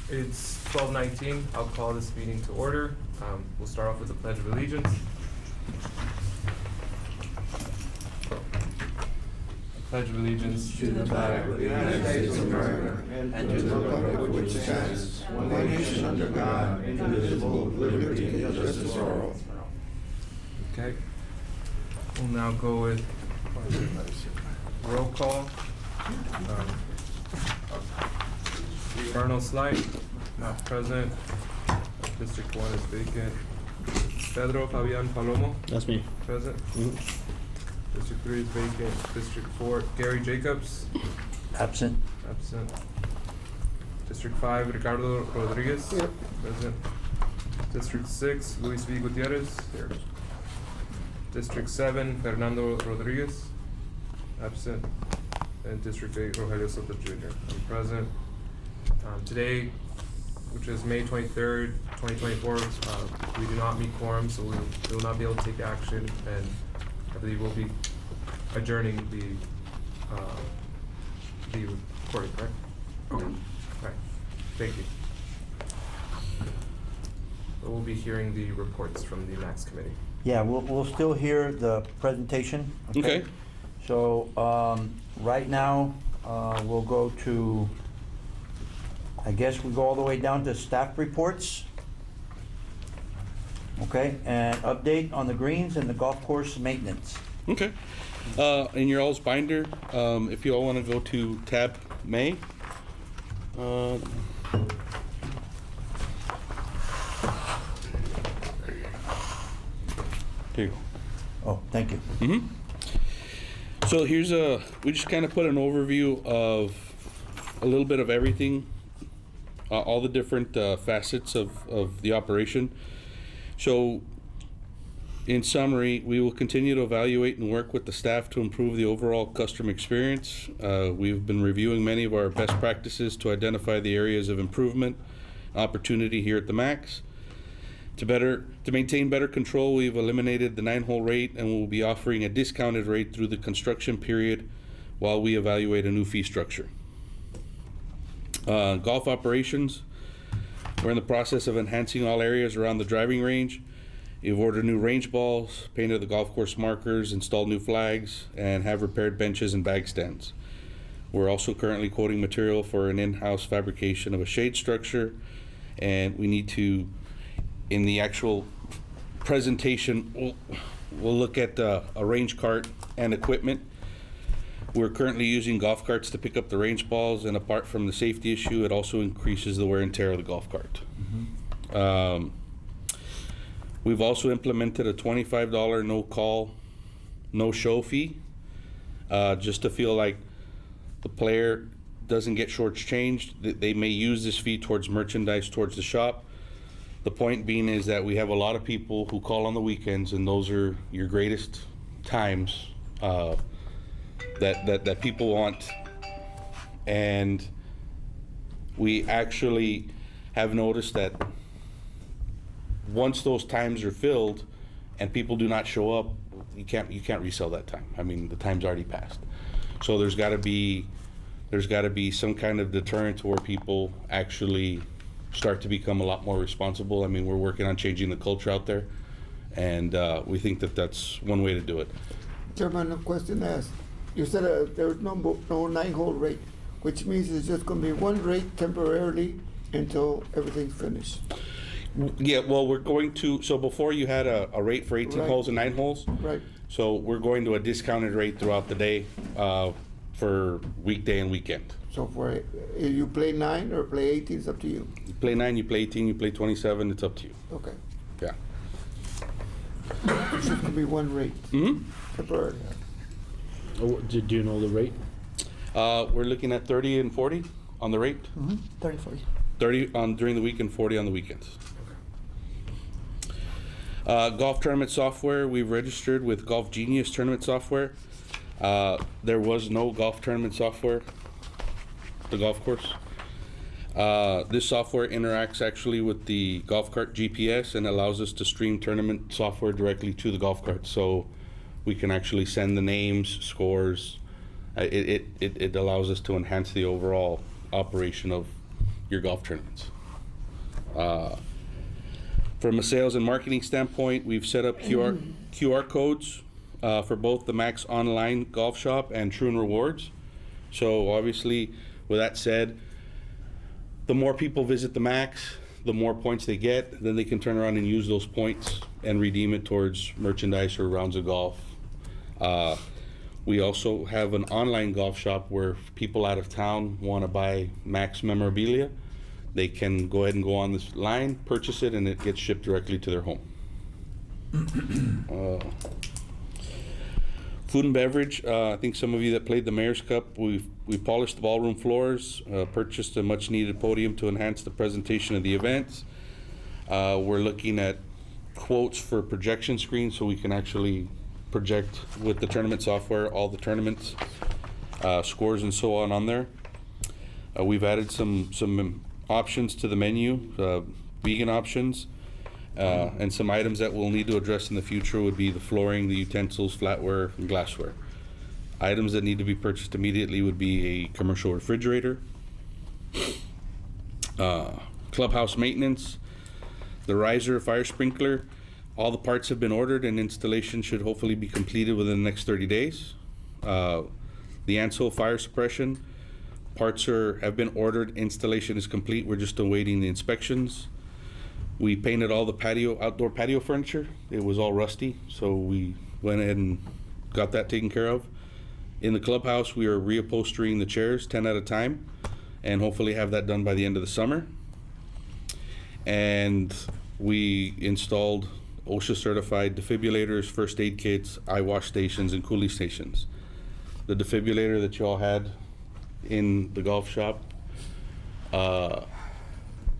It's 12:19. I'll call this meeting to order. We'll start off with the Pledge of Allegiance. Pledge of Allegiance to the flag of the United States of America and to the republic for which it stands, one nation under God, indivisible, with liberty and justice for all. Okay. We'll now go with roll call. Arnold Slight, not present. District 1 is vacant. Pedro Fabian Palomo. That's me. Present. District 3 is vacant. District 4, Gary Jacobs. Absent. Absent. District 5, Ricardo Rodriguez. Here. Present. District 6, Luis V. Gutierrez. Here. District 7, Fernando Rodriguez. Absent. And District 8, Rogelio Soto Jr. I'm present. Today, which is May 23rd, 2024, we do not meet quorum, so we will not be able to take action, and I believe we'll be adjourning the recording, correct? Okay. Right. Thank you. So we'll be hearing the reports from the Max Committee. Yeah, we'll still hear the presentation. Okay. So right now, we'll go to, I guess we go all the way down to staff reports. Okay, and update on the greens and the golf course maintenance. Okay. In your all's binder, if you all want to go to tab May. Here you go. Oh, thank you. So here's we just kind of put an overview of a little bit of everything, all the different facets of the operation. So in summary, we will continue to evaluate and work with the staff to improve the overall customer experience. We've been reviewing many of our best practices to identify the areas of improvement, opportunity here at the Max. To maintain better control, we've eliminated the 9-hole rate and will be offering a discounted rate through the construction period while we evaluate a new fee structure. Golf operations, we're in the process of enhancing all areas around the driving range. We've ordered new range balls, painted the golf course markers, installed new flags, and have repaired benches and bag stands. We're also currently quoting material for an in-house fabrication of a shade structure, and we need to, in the actual presentation, we'll look at a range cart and equipment. We're currently using golf carts to pick up the range balls, and apart from the safety issue, it also increases the wear and tear of the golf cart. We've also implemented a $25 no-call, no-show fee, just to feel like the player doesn't get shortchanged. They may use this fee towards merchandise towards the shop. The point being is that we have a lot of people who call on the weekends, and those are your greatest times that people want. And we actually have noticed that once those times are filled and people do not show up, you can't resell that time. I mean, the time's already passed. So there's got to be some kind of deterrent to where people actually start to become a lot more responsible. I mean, we're working on changing the culture out there, and we think that that's one way to do it. Chairman, a question asked. You said there's no 9-hole rate, which means it's just going to be one rate temporarily until everything's finished. Yeah, well, we're going to, so before you had a rate for 18 Right. holes and 9 holes. Right. So we're going to a discounted rate throughout the day for weekday and weekend. So for you play 9 or play 18, it's up to you. You play 9, you play 18, you play 27, it's up to you. Okay. Yeah. It's just going to be one rate. Temporarily. Oh, did you know the rate? We're looking at 30 and 40 on the rate. 30, 40. 30 on during the week and 40 on the weekends. Golf tournament software, we've registered with Golf Genius tournament software. There was no golf tournament software, the golf course. This software interacts actually with the golf cart GPS and allows us to stream tournament software directly to the golf cart. So we can actually send the names, scores. It allows us to enhance the overall operation of your golf tournaments. From a sales and marketing standpoint, we've set up QR codes for both the Max Online Golf Shop and True Rewards. So obviously, with that said, the more people visit the Max, the more points they get, then they can turn around and use those points and redeem it towards merchandise or rounds of golf. We also have an online golf shop where people out of town want to buy Max memorabilia. They can go ahead and go on this line, purchase it, and it gets shipped directly to their home. Food and beverage, I think some of you that played the Mayor's Cup, we polished the ballroom floors, purchased a much needed podium to enhance the presentation of the events. We're looking at quotes for projection screens so we can actually project with the tournament software all the tournaments, scores and so on there. We've added some options to the menu, vegan options. And some items that we'll need to address in the future would be the flooring, the utensils, flatware, and glassware. Items that need to be purchased immediately would be a commercial refrigerator, clubhouse maintenance, the riser fire sprinkler. All the parts have been ordered and installation should hopefully be completed within the next 30 days. The Ansel fire suppression, parts have been ordered, installation is complete, we're just awaiting the inspections. We painted all the outdoor patio furniture. It was all rusty, so we went ahead and got that taken care of. In the clubhouse, we are reupholstering the chairs 10 at a time, and hopefully have that done by the end of the summer. And we installed OSHA certified defibrillators, first aid kits, eye wash stations, and cooling stations. The defibrillator that you all had in the golf shop,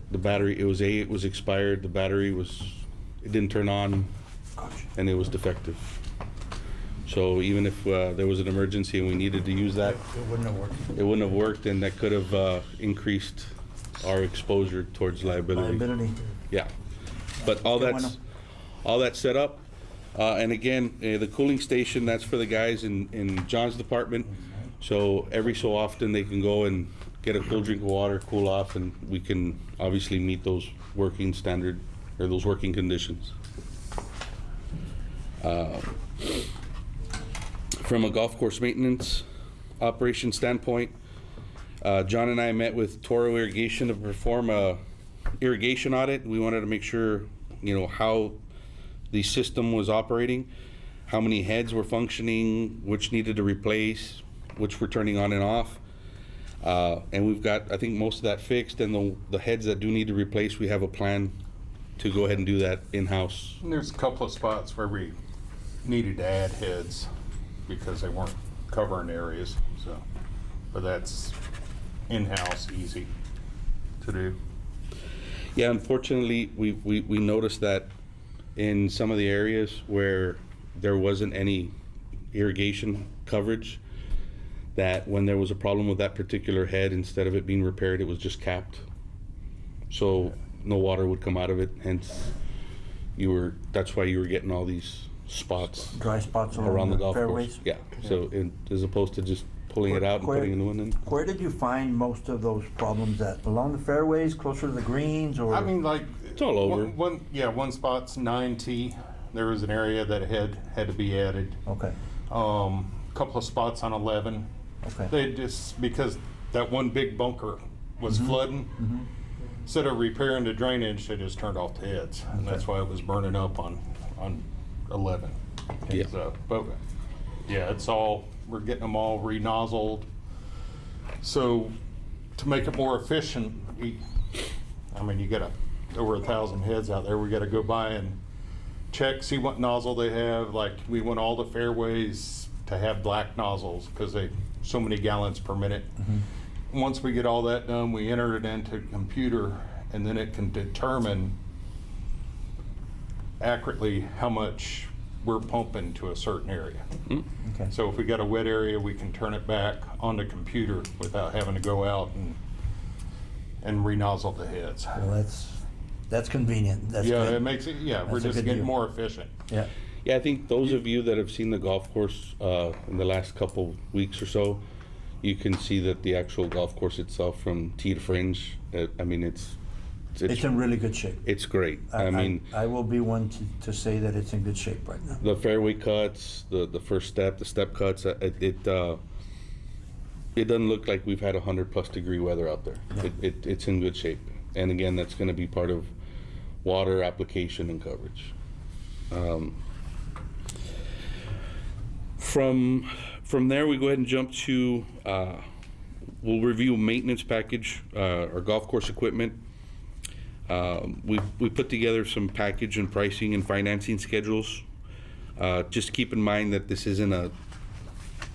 the battery, it was expired, the battery it didn't turn on, and it was defective. So even if there was an emergency and we needed to use that, It wouldn't have worked. it wouldn't have worked, and that could have increased our exposure towards liability. Liability. Yeah, but all Qué that's set up, and again, the cooling station, that's for the guys in John's department. So every so often they can go and get a cool drink of water, cool off, and we can obviously meet those working standard or those working conditions. From a golf course maintenance operation standpoint, John and I met with Toro Irrigation to perform a irrigation audit. We wanted to make sure, how the system was operating, how many heads were functioning, which needed to replace, which were turning on and off. And we've got, I think, most of that fixed, and the heads that do need to replace, we have a plan to go ahead and do that in-house. And there's a couple of spots where we needed to add heads because they weren't covering areas, but that's in-house, easy to do. Yeah, unfortunately, we noticed that in some of the areas where there wasn't any irrigation coverage, that when there was a problem with that particular head, instead of it being repaired, it was just capped. So no water would come out of it, hence that's why you were getting all these spots Dry spots around the golf fairways. course. Yeah, so as opposed to just pulling it out and putting a new one in. Where did you find most of those problems at? Along the fairways, closer to the greens, or? I mean, like, It's all over. One spot's 9T. There was an area that had to be added. Okay, Couple of spots on 11. okay. They just, because that one big bunker was flooding, instead of repairing the drainage, they just turned off the heads, and that's why it was burning up on 11. Yeah. So, but yeah, we're getting them all re-nozzled. So to make it more efficient, you got over 1,000 heads out there. We got to go by and check, see what nozzle they have. Like, we want all the fairways to have black nozzles because they so many gallons per minute. Once we get all that done, we enter it into a computer, and then it can determine accurately how much we're pumping to a certain area. Okay. So if we got a wet area, we can turn it back on the computer without having to go out and re-nozzle the heads. Well, that's convenient. That's Yeah, good. it makes it, we're That's a just good getting deal. more efficient. Yeah. Yeah, I think those of you that have seen the golf course in the last couple weeks or so, you can see that the actual golf course itself from tee to fringe, I mean, it's in really good shape. it's great. I mean, I will be one to say that it's in good shape right now. the fairway cuts, the first step, the step cuts, it doesn't look like we've had 100+ degree weather out there. Yeah. It's in good shape. And again, that's going to be part of water application and coverage. From there, we go ahead and jump to, we'll review maintenance package, our golf course equipment. We put together some package and pricing and financing schedules. Just keep in mind that this isn't a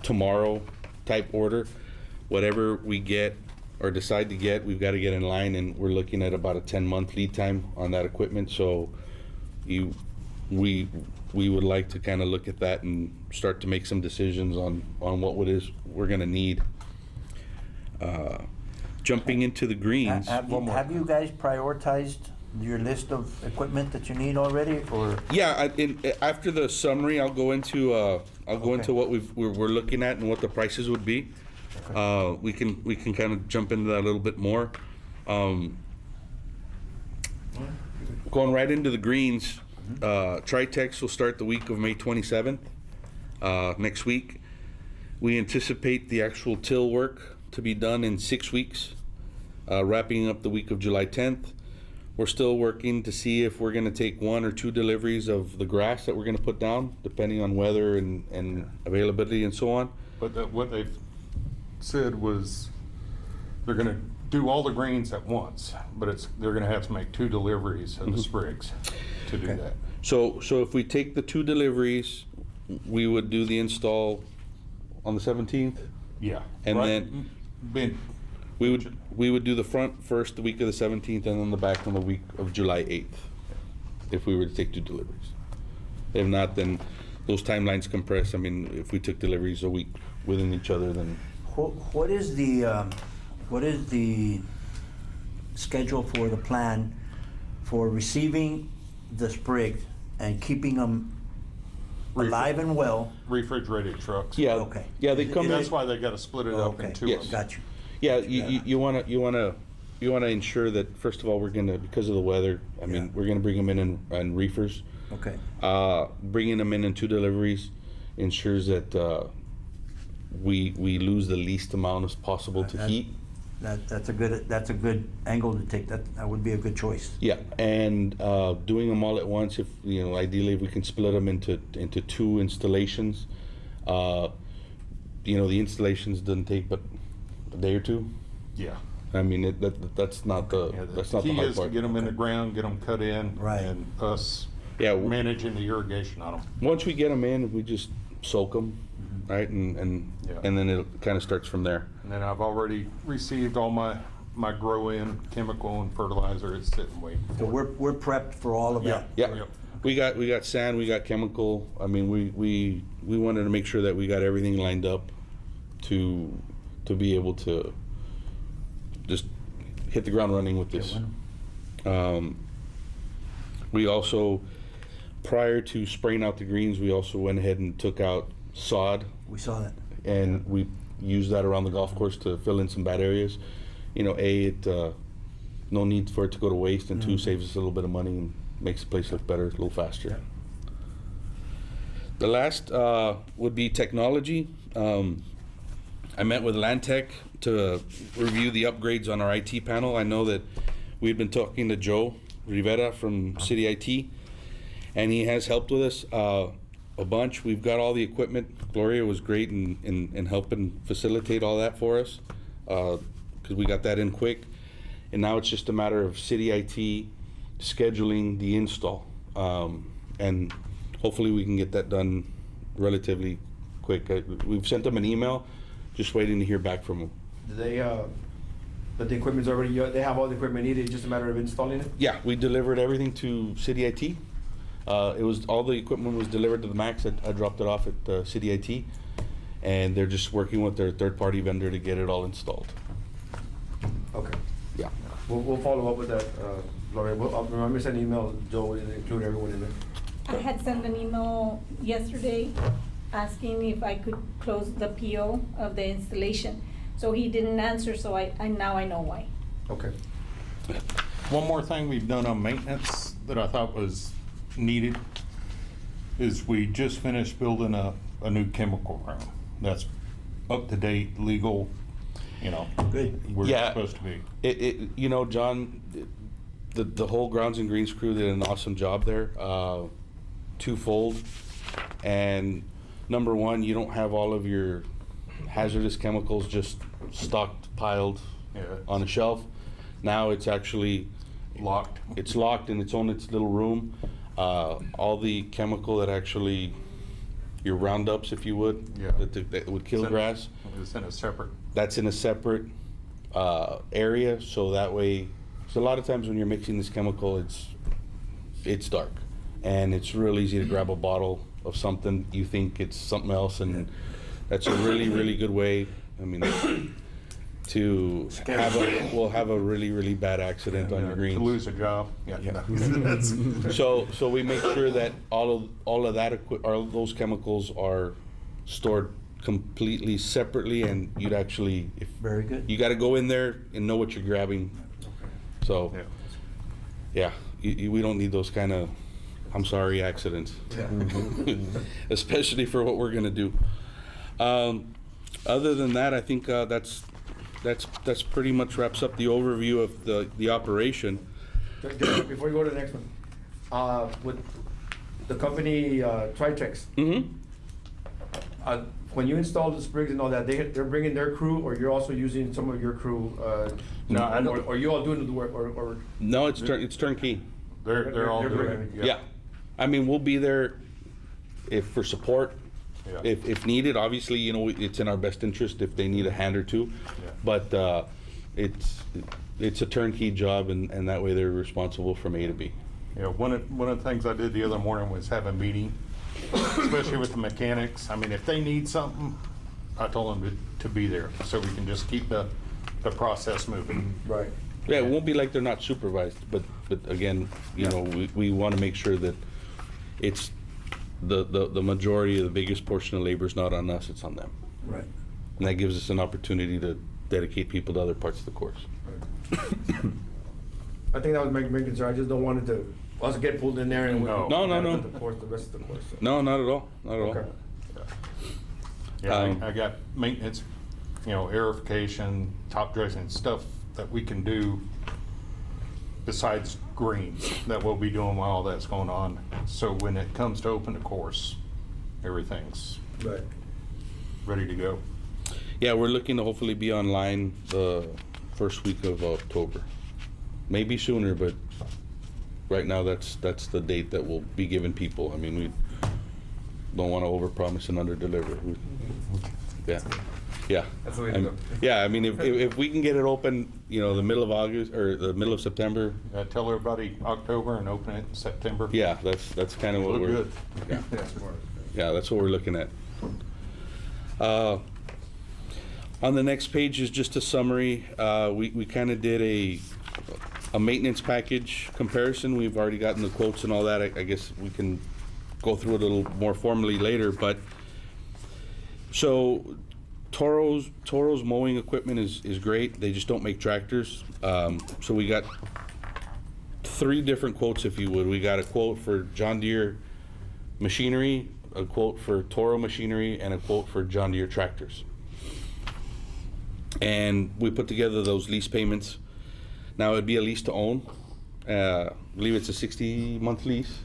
tomorrow type order. Whatever we get or decide to get, we've got to get in line, and we're looking at about a 10-month lead time on that equipment. So we would like to kind of look at that and start to make some decisions on what it is we're going to need. Jumping into the greens. Have you guys prioritized your list of equipment that you need already, or? Yeah, after the summary, I'll go into what we're looking at and what the prices would be. We can kind of jump into that a little bit more. Going right into the greens, Tritex will start the week of May 27th, next week. We anticipate the actual till work to be done in 6 weeks, wrapping up the week of July 10th. We're still working to see if we're going to take 1 or 2 deliveries of the grass that we're going to put down, depending on weather and availability and so on. But what they've said was they're going to do all the greens at once, but they're going to have to make 2 deliveries of the sprigs to do that. So if we take the 2 deliveries, we would do the install on the 17th. Yeah. And right. then we would do the front first the week of the 17th, and then the back on the week of July 8th, if we were to take 2 deliveries. If not, then those timelines compress. I mean, if we took deliveries a week within each other, then. What is the schedule for the plan for receiving the sprigs and keeping them alive and well? Refrigerated trucks. Yeah. Okay. Yeah, they come in. That's why they got to split it up in 2. Yes. Got you. Yeah, you want to ensure that, first of all, we're gonna, because of the weather, I mean, we're gonna bring them in reefers. Okay. Bringing them in 2 deliveries ensures that we lose the least amount as possible to heat. That's a good angle to take. That would be a good choice. Yeah, and doing them all at once, if ideally if we can split them into 2 installations. The installations doesn't take but a day or 2. Yeah. I mean, that's not the that's not the key hard is part. to get them in the ground, get them cut in, Right. and us managing the irrigation on them. Once we get them in, we just soak them, right, and then it kind of starts from there. And then I've already received all my grow-in chemical and fertilizer. It's sitting waiting for So we're prepped for all of that. Yeah. Yep. We got sand, we got chemical. I mean, we wanted to make sure that we got everything lined up to be able to just hit the ground running with this. We also, prior to spraying out the greens, we also went ahead and took out sod. We saw that. And we used that around the golf course to fill in some bad areas. No need for it to go to waste, and 2, saves us a little bit of money and makes the place look better, a little faster. Yeah. The last would be technology. I met with Landtech to review the upgrades on our IT panel. I know that we've been talking to Joe Rivera from City IT, and he has helped with us a bunch. We've got all the equipment. Gloria was great in helping facilitate all that for us, because we got that in quick. And now it's just a matter of City IT scheduling the install, and hopefully we can get that done relatively quick. We've sent them an email, just waiting to hear back from them. But the equipment's already, they have all the equipment needed, it's just a matter of installing it? Yeah, we delivered everything to City IT. It was all the equipment was delivered to the max. I dropped it off at City IT, and they're just working with their third-party vendor to get it all installed. Okay. Yeah. We'll follow up with that, Gloria. Remember to send an email, Joe, will include everyone in there. I had sent an email yesterday asking if I could close the PO of the installation. So he didn't answer, so now I know why. Okay. One more thing we've done on maintenance that I thought was needed is we just finished building a new chemical room. That's up to date, legal, you know, where it's supposed to be. You know, John, the whole Grounds and Greens crew did an awesome job there, twofold. And number one, you don't have all of your hazardous chemicals just stockpiled Yeah, on a shelf. Now it's actually locked. It's locked and it's on its little room. All the chemical that actually, your Roundups, if you would, Yeah. that would kill grass, It's in a separate. that's in a separate area. So that way, so a lot of times when you're mixing this chemical, it's dark, and it's real easy to grab a bottle of something you think it's something else, and that's a really good way. I mean, to have a really bad accident on your greens. To lose a job. Yeah. So we make sure that all of that all those chemicals are stored completely separately, and you'd actually, if Very good. you got to go in there and know what you're grabbing. So yeah, we don't need those kind of, I'm sorry, accidents, especially for what we're gonna do. Other than that, I think that's pretty much wraps up the overview of the operation. Before you go to the next one, with the company Tritex, when you install the sprigs and all that, they're bringing their crew, or you're also using some of your crew? No, I don't- Or you all doing the work, or? No, it's turnkey. They're all They're doing bringing- it. Yeah. I mean, we'll be there for support, Yeah. if needed. Obviously, you know, it's in our best interest if they need a hand or two. Yeah. But it's a turnkey job, and that way they're responsible from A to B. Yeah, one of the things I did the other morning was have a meeting, especially with the mechanics. I mean, if they need something, I told them to be there, so we can just keep the process moving. Right. Yeah, it won't be like they're not supervised, but again, you know, we want to make sure that it's the majority of the biggest portion of labor is not on us, it's on them. Right. And that gives us an opportunity to dedicate people to other parts of the course. I think that was my main concern. I just don't want it to, us get pulled in there and. No. No. The course, the rest of the course. So. No, not at all, not at all. Okay. Yeah, I got maintenance, you know, aerification, top dressing, stuff that we can do besides greens that we'll be doing while all that's going on. So when it comes to open the course, everything's Right. ready to go. Yeah, we're looking to hopefully be online the first week of October. Maybe sooner, but right now that's the date that we'll be giving people. I mean, we don't want to overpromise and underdeliver. Yeah. That's the way to go. Yeah, I mean, if we can get it open, you know, the middle of August or the middle of September, Tell everybody October and open it in September. yeah, that's kind of what Look we're. good. Yeah. Yeah, that's what we're looking at. On the next page is just a summary. We kind of did a maintenance package comparison. We've already gotten the quotes and all that. I guess we can go through it a little more formally later, but so Toro's mowing equipment is great. They just don't make tractors. So we got 3 different quotes, if you would. We got a quote for John Deere machinery, a quote for Toro machinery, and a quote for John Deere tractors. And we put together those lease payments. Now it'd be a lease to own. I believe it's a 60-month lease,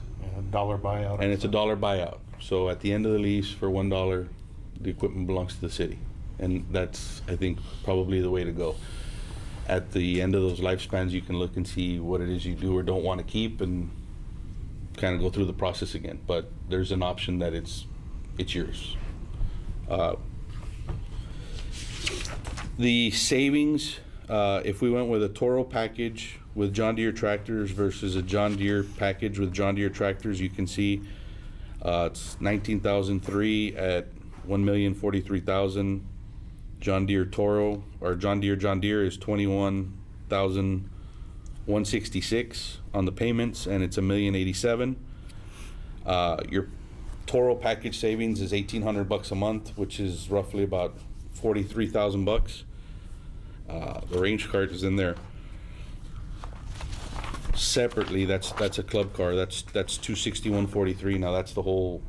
$1 buyout. and it's a $1 buyout. So at the end of the lease, for $1, the equipment belongs to the city. And that's, I think, probably the way to go. At the end of those lifespans, you can look and see what it is you do or don't want to keep and kind of go through the process again. But there's an option that it's yours. The savings, if we went with a Toro package with John Deere tractors versus a John Deere package with John Deere tractors, you can see it's $19,003 at $1,043,000. John Deere Toro or John Deere is $21,166 on the payments, and it's $1,087,000. Your Toro package savings is $1,800 a month, which is roughly about $43,000. The range cart is in there. Separately, that's a club car. That's $261.43. Now that's the whole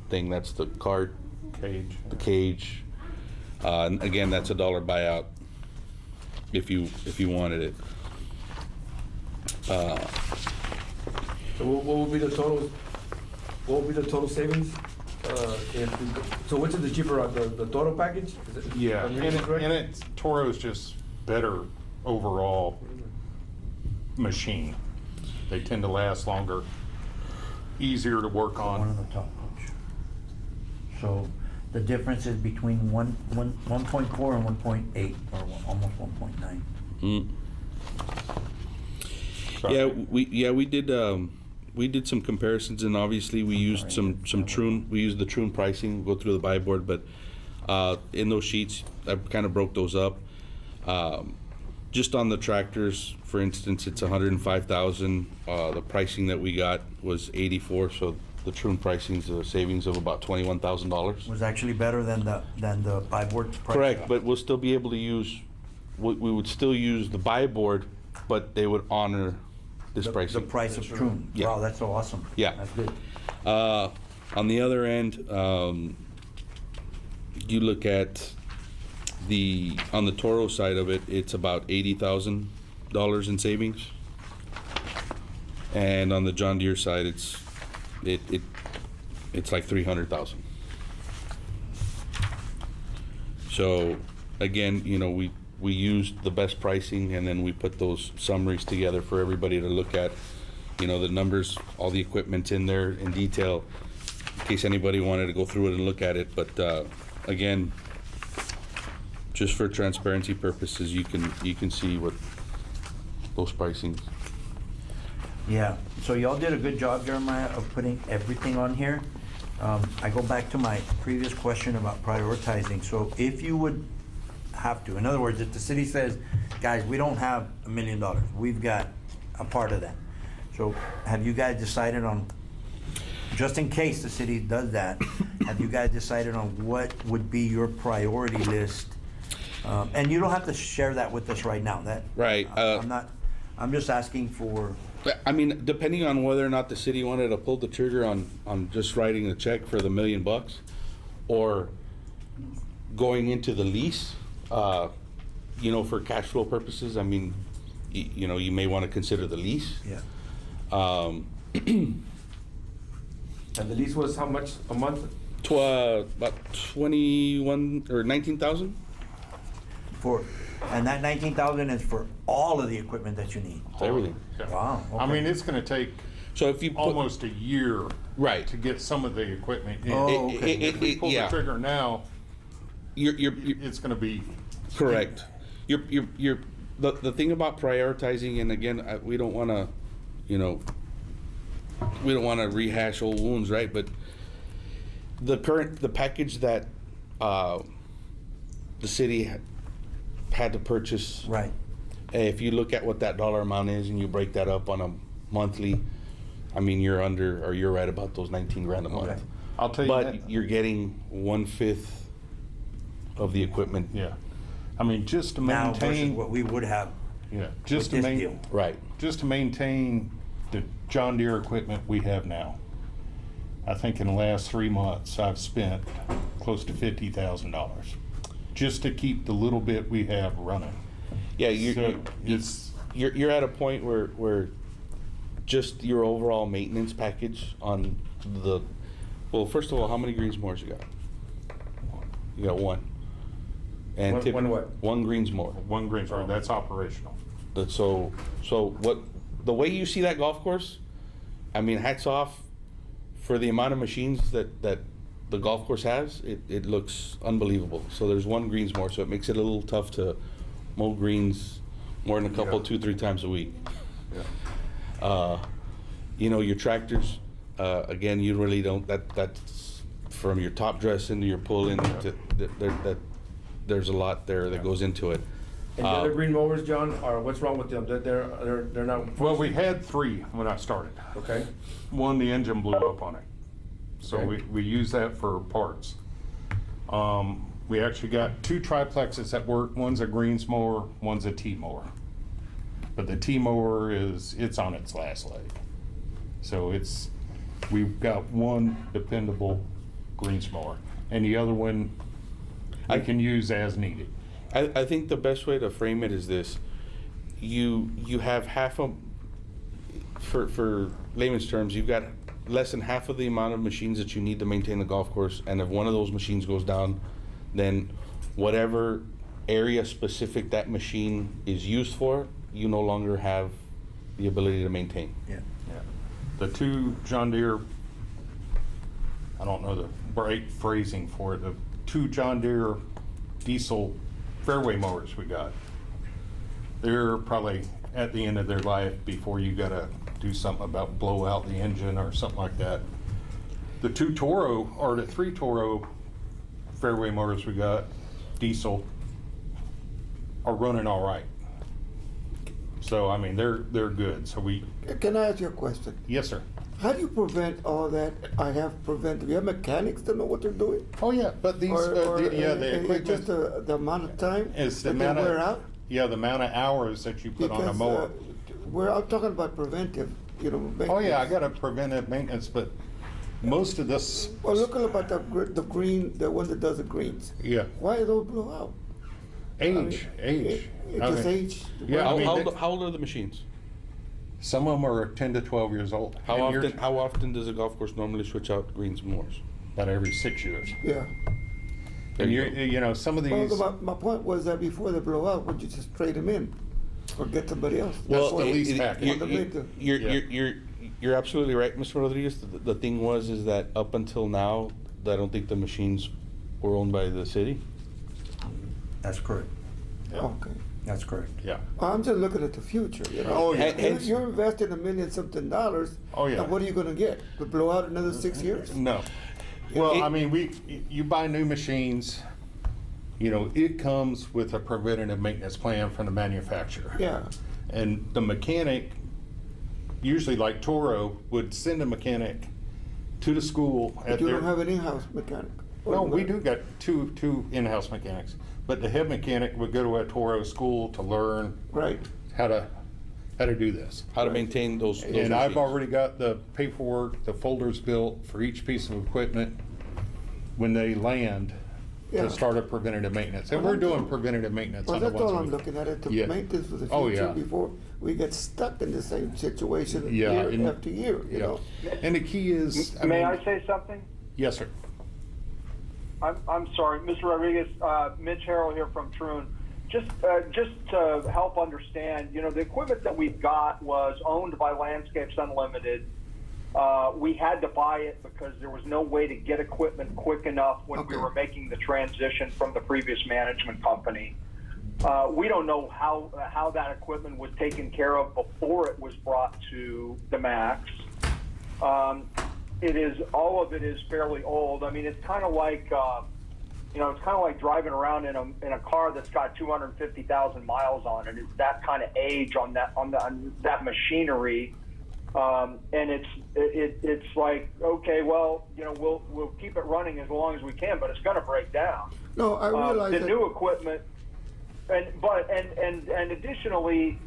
thing. That's the cart, Cage. the cage. And again, that's $1 buyout if you wanted it. So what would be the total? What would be the total savings? So which is the cheaper, the total package? Is it- Yeah, am I and reading it, correct? and it's, Toro's just better overall machine. They tend to last longer, easier to work One on on. the top, coach. So the difference is between 1.4 and 1.8, or almost 1.9. Mm. So I Yeah, think- we did some comparisons, and obviously we used some Troon. We used the Troon pricing, go through the buy board, but in those sheets, I kind of broke those up. Just on the tractors, for instance, it's 105,000. The pricing that we got was 84, so the Troon pricing's a savings of about $21,000. Was actually better than the buy board price. Correct, but we'll still be able to use. We would still use the buy board, but they would honor this The pricing. price of Troon. Yeah. Wow, that's so awesome. Yeah. That's good. On the other end, you look at on the Toro side of it, it's about $80,000 in savings, and on the John Deere side, it's like 300,000. So again, we used the best pricing, and then we put those summaries together for everybody to look at. The numbers, all the equipment's in there in detail, in case anybody wanted to go through it and look at it. But again, just for transparency purposes, you can see what those pricings. Yeah, so y'all did a good job, Jeremiah, of putting everything on here. I go back to my previous question about prioritizing. So if you would have to, in other words, if the city says, guys, we don't have $1 million, we've got a part of that. So have you guys decided on, just in case the city does that, have you guys decided on what would be your priority list? And you don't have to share that with us right now. Right, I'm just asking for, I mean, depending on whether or not the city wanted to pull the trigger on just writing a check for the $1 million, or going into the lease, for cash flow purposes. I mean, you may want to consider the lease. yeah. And the lease was how much a month? About 21 or 19,000. And that 19,000 is for all of the equipment that you need. Everything. Yeah. Wow, I okay. mean, it's gonna take So if you put, almost a year. Right. To get some of the equipment in. Oh, okay. If we pull the Yeah. trigger now, you're it's gonna be. correct. The thing about prioritizing, and again, we don't want to, we don't want to rehash old wounds, right? But the package that the city had to purchase, Right. if you look at what that dollar amount is and you break that up on a monthly, I mean, you're right about those 19 grand a month. Okay. I'll tell you But that. you're getting 1/5 of the equipment. Yeah. I mean, just to Now versus maintain. what we would have Yeah, just with to this deal. maintain. Right. Just to maintain the John Deere equipment we have now. I think in the last 3 months, I've spent close to $50,000 just to keep the little bit we have running. Yeah, So it's, you're at a point where just your overall maintenance package on well, first of all, how many Greensmores you got? You got one. And One what? One Greensmore. one Greensboro, that's operational. So what, the way you see that golf course, I mean, hats off for the amount of machines that the golf course has. It looks unbelievable. So there's one Greensmore, so it makes it a little tough to mow greens more than a couple, Yeah. 2-3 times a week. Yeah. Your tractors, again, you really don't, that's from your top dress into your pull in, there's a lot there that goes into it. And the other green mowers, John, what's wrong with them? They're not. Well, we had 3 when I started. Okay. One, the engine blew up on it. So Okay. we use that for parts. We actually got 2 triplexes that work. One's a greens mower, one's a T mower. But the T mower it's on its last leg. So we've got one dependable greens mower, and the other one I can use as needed. I think the best way to frame it is this: you have half of, for layman's terms, you've got less than half of the amount of machines that you need to maintain the golf course, and if one of those machines goes down, then whatever area specific that machine is used for, you no longer have the ability to maintain. Yeah. The 2 John Deere, I don't know the right phrasing for it, the 2 John Deere diesel fairway mowers we got, they're probably at the end of their life before you gotta do something about blow out the engine or something like that. The 2 Toro, or the 3 Toro fairway mowers we got, diesel, are running all right. So, I mean, they're good. So Can I ask you a question? yes, sir. How do you prevent all that? I have preventive. You have mechanics that know what they're doing? Oh, yeah, but these, Or the it's equipment just the amount of time is the that they amount wear out? yeah, the amount of hours that you put on a mower. I'm talking about preventive, Oh, yeah, I maintenance. got a preventive maintenance, but most of this, Well, look about the green, the one that does the greens. yeah, Why do those blow out? age. It I just mean, age. Yeah, I mean, How old are the machines? some of them are 10 to 12 years old. How And you're- how often does a golf course normally switch out greens and mowers? About every 6 years. Yeah. And some of these, Well, my point was that before they blow out, would you just trade them in or get somebody else? That's the lease it- package. You're absolutely right, Mr. Rodriguez. The thing is that up until now, I don't think the machines were owned by the city. That's correct. yeah, Okay. That's correct. yeah. I'm just looking at the future, Oh, yeah. You're investing $1 million something. Oh, yeah. And what are you gonna get? To blow out another 6 years? No. Well, I mean, you buy new machines, it comes with a preventative maintenance plan from the manufacturer. Yeah. And the mechanic, usually like Toro, would send a mechanic to the school But at you their. don't have an in-house mechanic. No, we do got two in-house mechanics, but the head mechanic would go to a Toro school to learn Right. how to do this. How to maintain those And I've machines. already got the paperwork, the folders built for each piece of equipment when they land Yeah. to start a preventative maintenance. And we're doing preventative maintenance Well, on the that's all I'm ones. looking at, to Yeah. maintenance for the Oh, future yeah. before we get stuck in the same situation Yeah, year and- after year, you know? And the key is, May mean- I say something? Yes, sir. I'm sorry, Mr. Rodriguez, Mitch Harrell here from Troon. Just to help understand, the equipment that we've got was owned by Landscapes Unlimited. We had to buy it because there was no way to get equipment quick enough when we Okay. were making the transition from the previous management company. We don't know how that equipment was taken care of before it was brought to the Max. All of it is fairly old. I mean, it's kind of like, it's kind of like driving around in a car that's got 250,000 miles on it. It's that kind of age on that machinery, and it's like, okay, well, we'll keep it running as long as we can, but it's going to break down. No, I realize The that. new equipment, and additionally,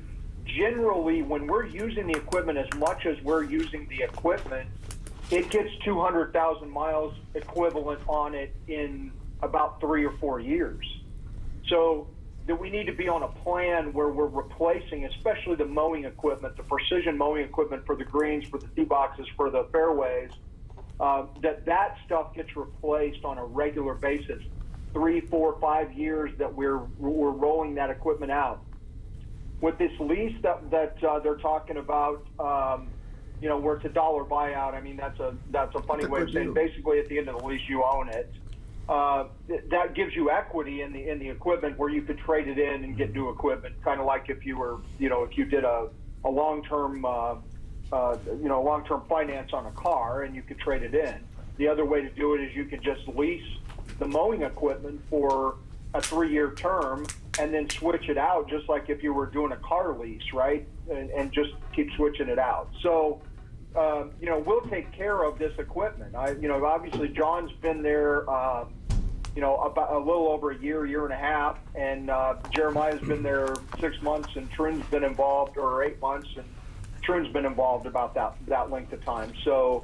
generally, when we're using the equipment as much as we're using the equipment, it gets 200,000 miles equivalent on it in about 3 or 4 years. So that we need to be on a plan where we're replacing, especially the mowing equipment, the precision mowing equipment for the greens, for the tee boxes, for the fairways, that stuff gets replaced on a regular basis. 3, 4, 5 years that we're rolling that equipment out. With this lease that they're talking about, where it's a dollar buyout. I mean, that's a funny way of saying deal. basically at the end of the lease you own it. That gives you equity in the equipment where you could trade it in and get new equipment, kind of like if you were, if you did a long-term, long-term finance on a car and you could trade it in. The other way to do it is you could just lease the mowing equipment for a 3-year term and then switch it out, just like if you were doing a car lease, right? And just keep switching it out. So, we'll take care of this equipment. Obviously John's been there, about a little over a year and a half, and Jeremiah's been there 6 months, and Trin's been involved, or 8 months, and Trin's been involved about that length of time. So,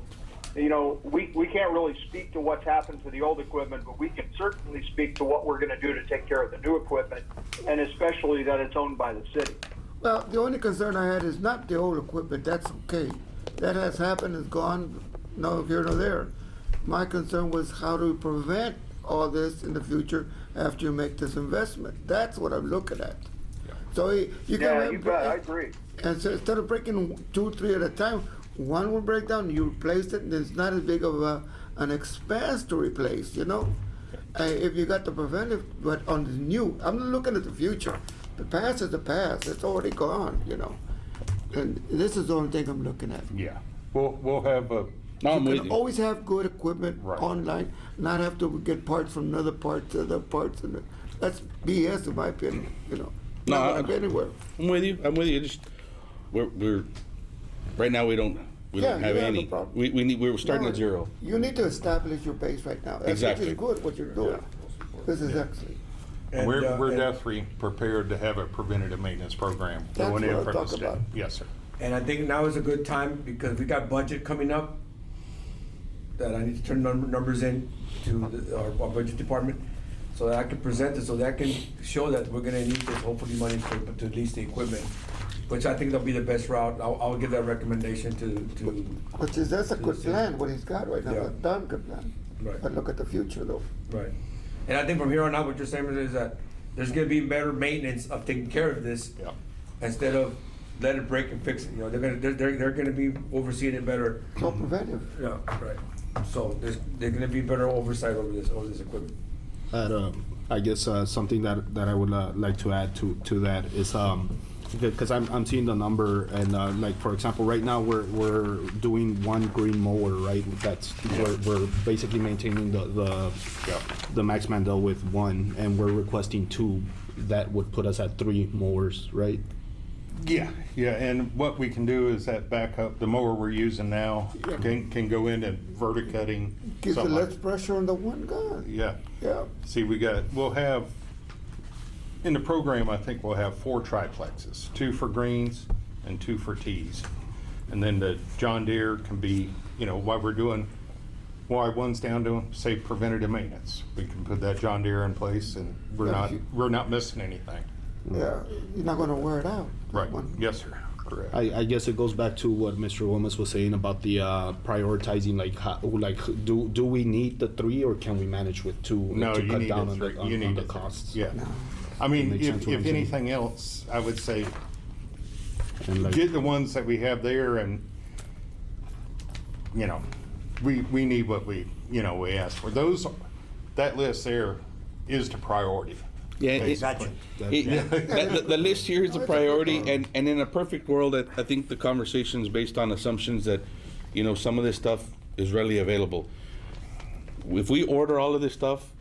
we can't really speak to what's happened to the old equipment, but we can certainly speak to what we're going to do to take care of the new equipment, and especially that it's owned by the city. Well, the only concern I had is not the old equipment, that's okay. That has happened, it's gone, no here nor there. My concern was how do we prevent all this in the future after you make this investment? That's what I'm looking at. So you Yeah, can. you bet, I agree. And so instead of breaking 2, 3 at a time, one will break down, you replace it, and it's not as big of an expense to replace, if you got the preventive, but on the new, I'm not looking at the future. The past is the past, it's already gone, And this is the only thing I'm looking at. Yeah, we'll have a, No, I'm You with can you. always have good equipment Right. online, not have to get parts from another parts, other parts, and that's BS in my opinion, No, Not gonna be anywhere. I'm with you. Just we're right now we don't Yeah, have you have any. no problem. We're starting No, at zero. You need to establish your base right now. That's Exactly. Which is good, what you're doing. This is excellent. And, we're and- definitely prepared to have a preventative maintenance program That's going in what for I'm the talking state. about. Yes, sir. And I think now is a good time because we got budget coming up that I need to turn numbers in to our budget department so that I can present it, so that I can show that we're gonna need this, hopefully money to lease the equipment, which I think that'll be the best route. I'll give that recommendation to. Which is, that's a good plan, what he's got right now, Yeah. a darn good plan. Right. But look at the future though. Right. And I think from here on out, what you're saying is that there's gonna be better maintenance of taking care of this. Yeah. Instead of let it break and fix it, they're gonna be overseeing it better. So preventive. Yeah, right. So there's gonna be better oversight over this equipment. I guess something that I would like to add to that is because I'm seeing the number and like for example right now we're doing one green mower, right? That's we're basically maintaining the Max Mandel with one, and we're requesting 2. That would put us at 3 mowers, right? Yeah, and what we can do is that backup, the mower we're using now can go in and verticutting. Gives it something less like- pressure on the one gun. Yeah. Yeah. See, we'll have, in the program, I think we'll have 4 triplexes, 2 for greens and 2 for tees. And then the John Deere can be, while one's down to, say, preventative maintenance. We can put that John Deere in place and we're not missing anything. Yeah, you're not gonna wear it out. that Right, one. yes, sir, correct. I guess it goes back to what Mr. Wilmes was saying about the prioritizing, do we need the 3 or can we manage with 2 No, to you cut need down a on three. the, You on need the a three. costs? Yeah. No. I mean, Makes sense if what I'm saying. anything else, I would say, And like, get the ones that we have there and, we need what we asked for. That list there is the priority. Yeah, it- Gotcha. the list here is a priority, and in a perfect world, I think the conversation is based on assumptions that, some of this stuff is readily available. If we order all of this stuff,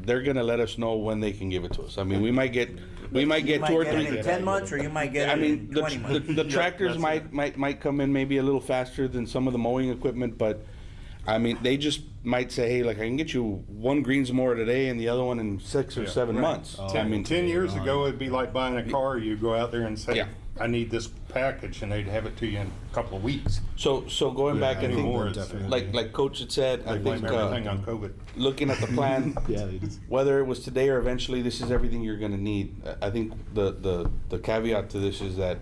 they're gonna let us know when they can give it to us. I mean, we might get You might 2 or get it 3. in 10 months, or you might get I it mean, in 20 months. the tractors that's might come in maybe a little faster than some of the mowing equipment, but I mean, they just might say, hey, like I can get you 1 greens mower today and the other one in 6 or 7 months. I mean, 10 years ago, it'd be like buying a car. You go out there and say, Yeah. I need this package, and they'd have it to you in a couple of weeks. so going back, I Anymore, think, it's, definitely. like Coach had said, I they blame think everything on COVID. looking at the plan, yeah, it's- whether it was today or eventually, this is everything you're gonna need. I think the caveat to this is that,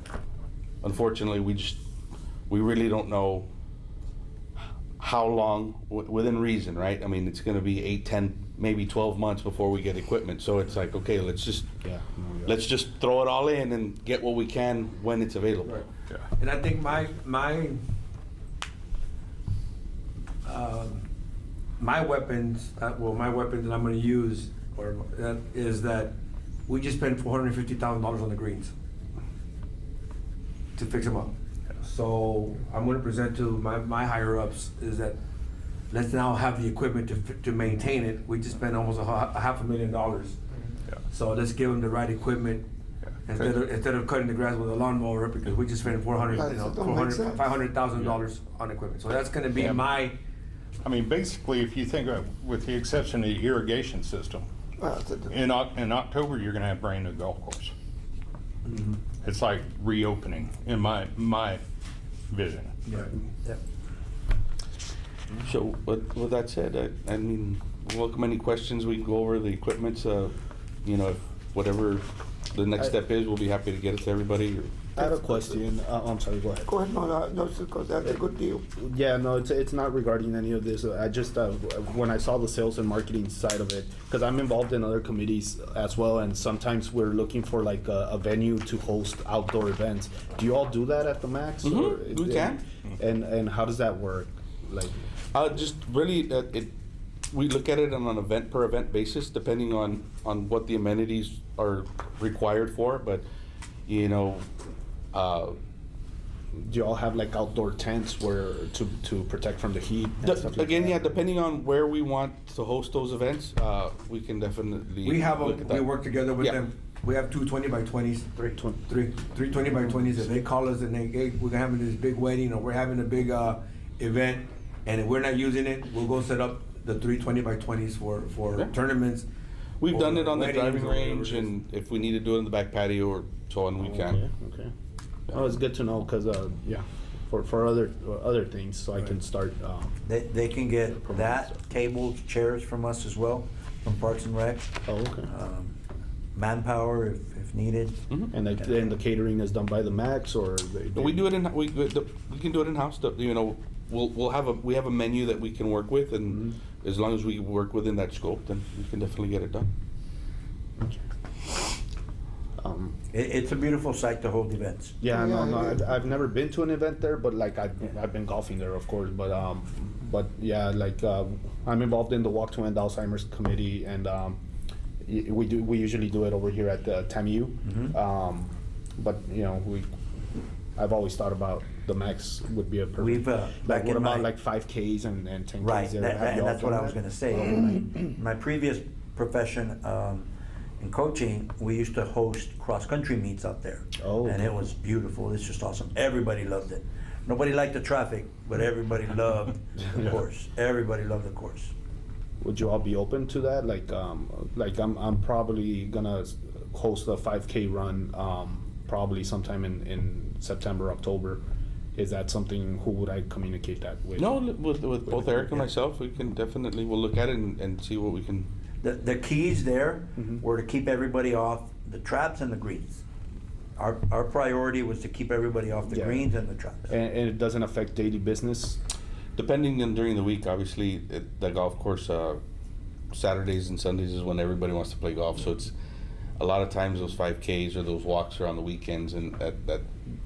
unfortunately, we really don't know how long, within reason, right? I mean, it's gonna be 8, 10, maybe 12 months before we get equipment. So it's like, okay, let's just throw it all in and get what we can when it's available. Right. Yeah. And I think my weapons, my weapon that I'm gonna use, is that we just spent $450,000 on the greens to fix them up. So I'm gonna present to my higher ups is that let's now have the equipment to maintain it. We just spent almost $500,000. Yeah. So let's give them the right equipment instead of cutting the grass with a lawnmower, because we just spent Right, so it don't make sense. $500,000 on equipment. So that's gonna be my I mean, basically, if you think of, with the exception of the irrigation system, in October, you're gonna have a brand new golf course. It's like reopening in my vision. Yeah. So, with that said, I mean, welcome any questions. We can go over the equipment. You know, if whatever the next step is, we'll be happy to get it to everybody. I have a question. I'm sorry, go ahead. Go ahead, no, because that's a good deal. Yeah, no, it's not regarding any of this. I just, when I saw the sales and marketing side of it, because I'm involved in other committees as well, and sometimes we're looking for like a venue to host outdoor events. Do you all do that at the Max? We can. And how does that work? Like, Just really, we look at it on an event per event basis, depending on what the amenities are required for. But you know, do you all have like outdoor tents where to protect from the heat? And stuff like again, that? yeah, depending on where we want to host those events, we can definitely. We have look at we that. work together with Yeah. them. We have 2 20 by 20s, three 20 by 20s. If they call us and they, hey, we're having this big wedding or we're having a big event, and if we're not using it, we'll go set up the 3 20 by 20s for Yeah. tournaments. We've done it on the weddings driving or whatever range, it is. and if we need to do it in the back patio or so on, we can. Okay. Oh, it's good to know because yeah, for other things, so I can start. They can get that, tables, chairs from us as well, from Parks and Rec. Oh, okay. Manpower if needed. And then the catering is done by the Max, or We do it in we can do it in house. You know, we have a menu that we can work with, and as long as we work within that scope, then we can definitely get it done. It's a beautiful site to hold events. Yeah, no, Yeah. I've never been to an event there, but like I've been golfing there, of course. But yeah, like I'm involved in the Walk to End Alzheimer's committee, and we usually do it over here at the TAMU. But you know, I've always thought about the Max would be a perfect. We've, like back what in about my- like 5Ks and 10Ks? Right, there? that- Have and y'all that's what done I was that? gonna say. My previous profession in coaching, we used to host cross-country meets out there. Oh. And it was beautiful, it's just awesome. Everybody loved it. Nobody liked the traffic, but everybody loved the course. Everybody loved the course. Would you all be open to that? Like I'm probably gonna host a 5K run, probably sometime in September, October. Is that something? Who would I communicate that with? No, with both Eric and myself, we can definitely we'll look at it and see what we can. The keys there Mhm. were to keep everybody off the traps and the greens. Our priority was to keep everybody off the Yeah. greens and the traps. And it doesn't affect daily business. Depending on during the week, obviously, the golf course, Saturdays and Sundays is when everybody wants to play golf. So it's a lot of times those 5Ks or those walks are on the weekends, and that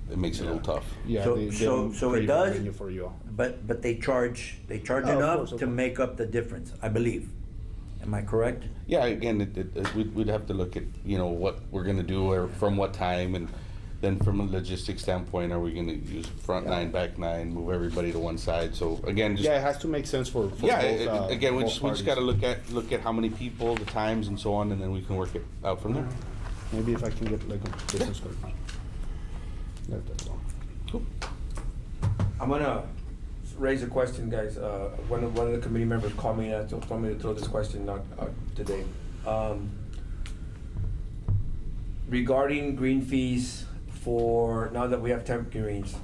it makes it a little tough. Yeah. So- they so- don't so it create a does- venue for you all. But they charge of enough course, of to course. make up the difference, I believe. Am I correct? Yeah, again, we'd have to look at what we're gonna do or from what time, and then from a logistics standpoint, are we gonna use front nine, back nine, move everybody to one side? So again, just Yeah, it has to make sense for yeah. both, Again, we both just parties. gotta look at how many people, the times, and so on, and then we can work it out from there. Maybe if I can get like a business card. That's all. Cool. I'm gonna raise a question, guys. One of the committee members called me and told me to throw this question out today. Regarding green fees for now that we have temp greens.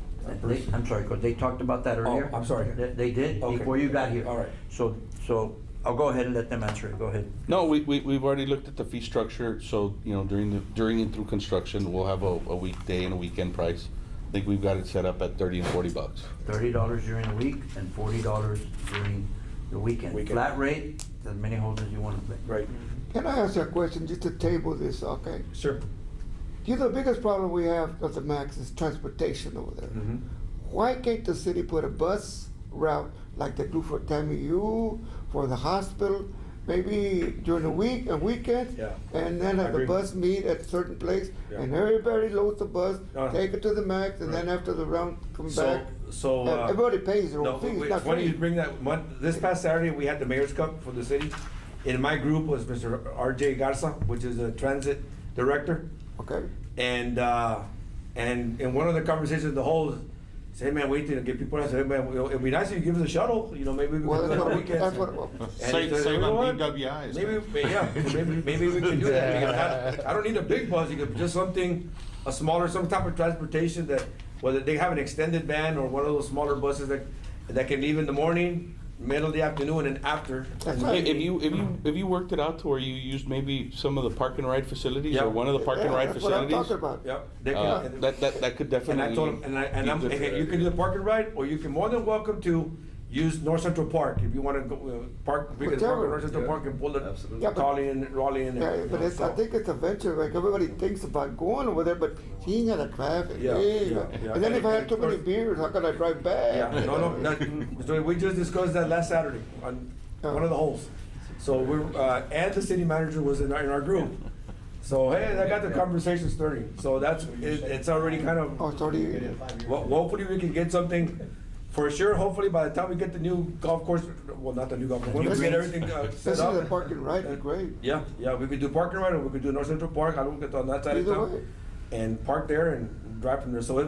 I'm sorry, Coach, they talked about that earlier? I'm sorry. They did, Okay. before you got here? All right. So I'll go ahead and let them answer it, go ahead. No, we've already looked at the fee structure. So during and through construction, we'll have a weekday and a weekend price. I think we've got it set up at $30 and $40. $30 during the week and $40 during the weekend. Weekend. Flat rate, as many holes as you want to play. Right. Can I ask you a question just to table this, okay? Sure. You know, the biggest problem we have at the Max is transportation over there. Mm-hmm. Why can't the city put a bus route like they do for TAMU, for the hospital, maybe during the week and weekends? Yeah. And then I have the agree. bus meet at a certain place, Yeah. and everybody loads the bus, Uh, take it to the Max, and then right. after the round, come So- back. so, And everybody pays their No, own fees, wait, not funny you free. bring that. This past Saturday, we had the Mayor's Cup for the city. In my group was Mr. R.J. Garza, which is a transit director. Okay, And in one of the conversations, the whole say, hey man, wait till get people. I said, hey man, it'd be nice if you give us a shuttle. You know, maybe we Well, could do it on weekends. that's what, Save on DWIs. Maybe we can do that. I don't need a big bus. It could be just something, a smaller, some type of transportation that, whether they have an extended van or one of those smaller buses that can leave in the morning, middle of the afternoon, and after. that's right. If you worked it out to where you used maybe some of the park and ride facilities Yeah. or one of the park and ride That's what I'm facilities, talking about. Yep. They that could definitely. And I told him, be good for you can do the park and ride, or you can more than welcome to use North Central Park if you want to go park, we can park Whichever. at North Central Yeah. Park and pull it, Absolutely. Yeah, but- Raleigh in there. Yeah, but it's, I think it's a venture, like everybody thinks about going over there, but he ain't got the traffic. Yeah, He- yeah, yeah. And then if I have And too of many course- beers, how can I drive back? Yeah, no, so we just discussed that last Saturday on one of the holes. So we're, and the city manager was in our group. So, hey, I got the conversation starting. So it's already kind of, Oh, sorry. well, hopefully we can get something, for sure, hopefully by the time we get the new golf course, well, not the new golf course, when we get everything set Especially the up. parking right, be great. Yeah, we could do parking right, or we could do North Central Park, I don't get on that side of Either town. way. And park there and drive from there. So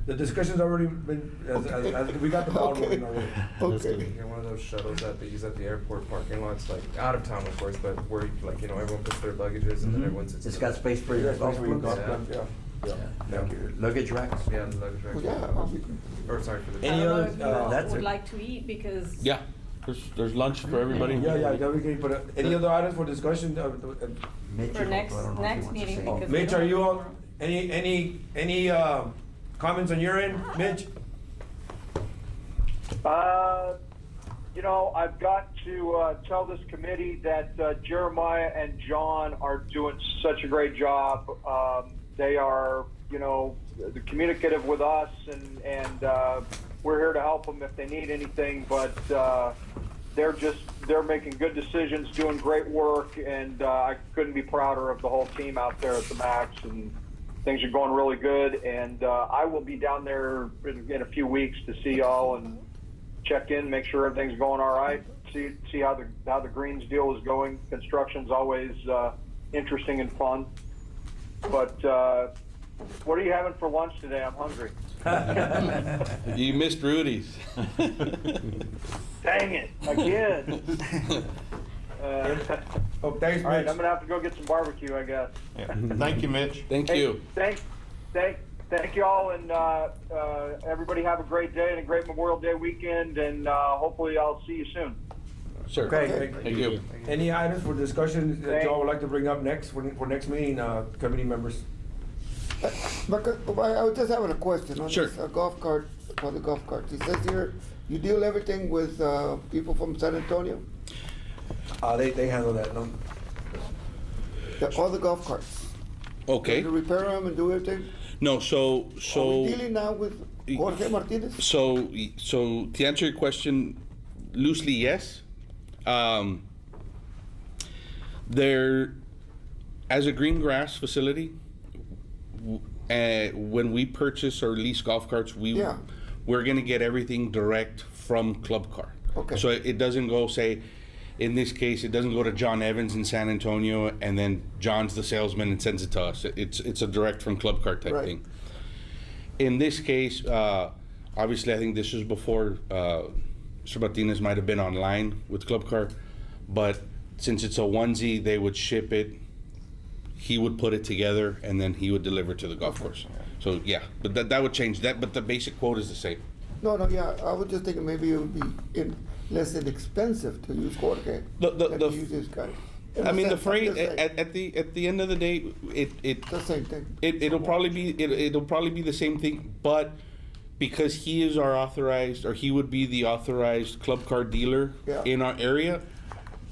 the discussion's already been, as we got the ball Okay. rolling already. Okay. Get one of those shuttles that they use at the airport parking lots, like out of town, of course, but where like everyone puts their luggages and then everyone sits. It's in got the- space for your golf Especially clubs. golf clubs, yeah. Luggage racks. Yeah, the luggage rack. Well, yeah, I'll be- Or sorry for the. Any I don't know other, if you that's would it. like to eat because. Yeah, there's lunch for everybody. Yeah, we can put, any other items for discussion? Mitch, For I next don't know if he next wants to meeting say. because. Mitch, we are don't you have on, any comments on your end, Mitch? I've got to tell this committee that Jeremiah and John are doing such a great job. They are, communicative with us, and we're here to help them if they need anything. But they're making good decisions, doing great work, and I couldn't be prouder of the whole team out there at the Max. And things are going really good. And I will be down there in a few weeks to see y'all and check in, make sure everything's going all right. See how the greens deal is going. Construction's always interesting and fun. But what are you having for lunch today? I'm hungry. You missed Rudy's. Dang it, again. Oh, thanks, All right, Mitch. I'm gonna have to go get some barbecue, I guess. Yeah. Thank you, Mitch. Thank Hey, you. Thank you all, and everybody have a great day and a great Memorial Day weekend, and hopefully I'll see you soon. Sure. Okay. Thank you. Any items for discussion that y'all would like to bring up next, for next meeting, committee members? Because, I was just having a question on Sure. this golf cart, for the golf carts. It says here, you deal everything with people from San Antonio? They handle that, no? All the golf carts? Okay. You repair them and do everything? No, so Are we dealing now with Jorge Martinez? So to answer your question, loosely, yes. There, as a green grass facility, when we purchase or lease golf carts, Yeah. we're gonna get everything direct from Club Car. Okay. So it doesn't go, say, in this case, it doesn't go to John Evans in San Antonio and then John's the salesman and sends it to us. It's a direct from Club Car type Right. thing. In this case, obviously, I think this was before Mr. Martinez might have been online with Club Car, but since it's a onesie, they would ship it. He would put it together, and then he would deliver to the golf course. So yeah, but that would change that. But the basic quote is the same. No, yeah, I was just thinking maybe it would be less inexpensive to use Jorge than to use this guy. I mean, the freight I'm just saying, at the end of the day, it's the same thing. it'll probably be the same thing, but because he is our authorized, or he would be the authorized Club Car dealer Yeah. in our area,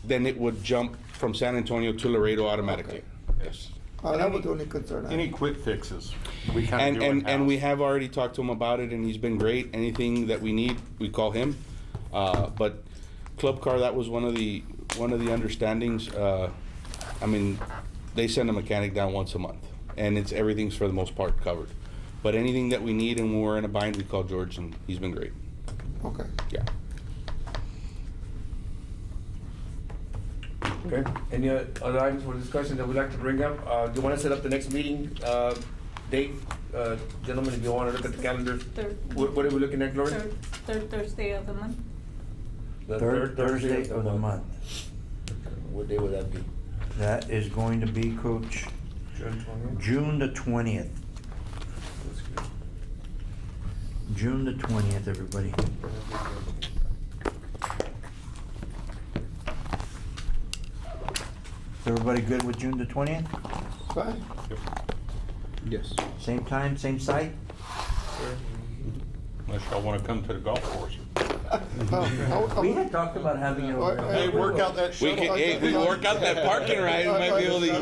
then it would jump from San Antonio to Laredo automatically. Yes. That was the only concern I had. Any quick fixes? We kind of do And we in-house. have already talked to him about it, and he's been great. Anything that we need, we call him. But Club Car, that was one of the understandings. I mean, they send a mechanic down once a month, and everything's for the most part covered. But anything that we need and when we're in a bind, we call George, and he's been great. Okay. Yeah. Okay, any other items for discussion that we'd like to bring up? Do you want to set up the next meeting, date, gentlemen, if you wanna look at the calendars? Third. What are we looking at, Gloria? Third Thursday of the month. The Third Thursday of the month. What day would that be? That is going to be, Coach, June the 20th. June the 20th, everybody. Everybody good with June the 20th? Fine. Yes. Same time, same site? Unless y'all wanna come to the golf course. We had talked about having it over Hey, there. work out that We shuttle. can, hey, we work out that parking ride, we might be able to.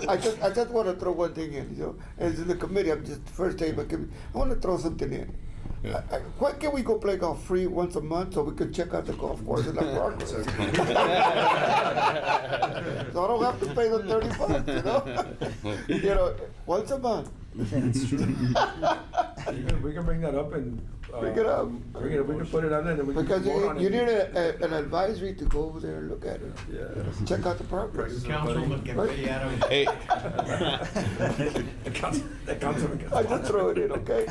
I just want to throw one thing in, you know, as in the committee, I'm just first day, but I want to throw something in. Yeah. Why can't we go play golf free once a month so we can check out the golf course in the park? So I don't have to pay the $30, you know? You know, once a month. We can bring that up and. Bring it up. Bring it up, we can put it on there and then we can Because vote on it. you need an advisory to go over there and look at it. Yeah. Check out the progress. Councilman can pay out of it. Hey, The councilman can. I just throw it in, okay?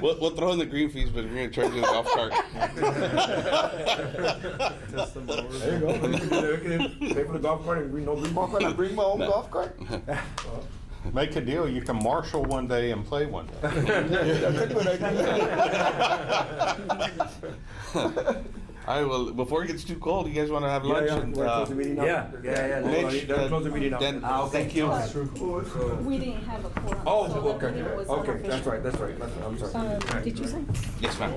we'll throw in the green fees, but we're gonna charge you the golf cart. There you go. We can pay for the golf cart and bring no green. I'm gonna bring my own golf cart. Make a deal, you can marshal one day and play one day. That's a good idea. I will, before it gets too cold, you guys wanna have lunch? and, Wanna close the meeting now? Yeah. Mitch, Let's close the meeting now. then, Ah, thank you. We didn't have a quorum. Oh, so the okay, meeting was okay, unofficial. that's right, I'm sorry. Did you say? Yes, ma'am.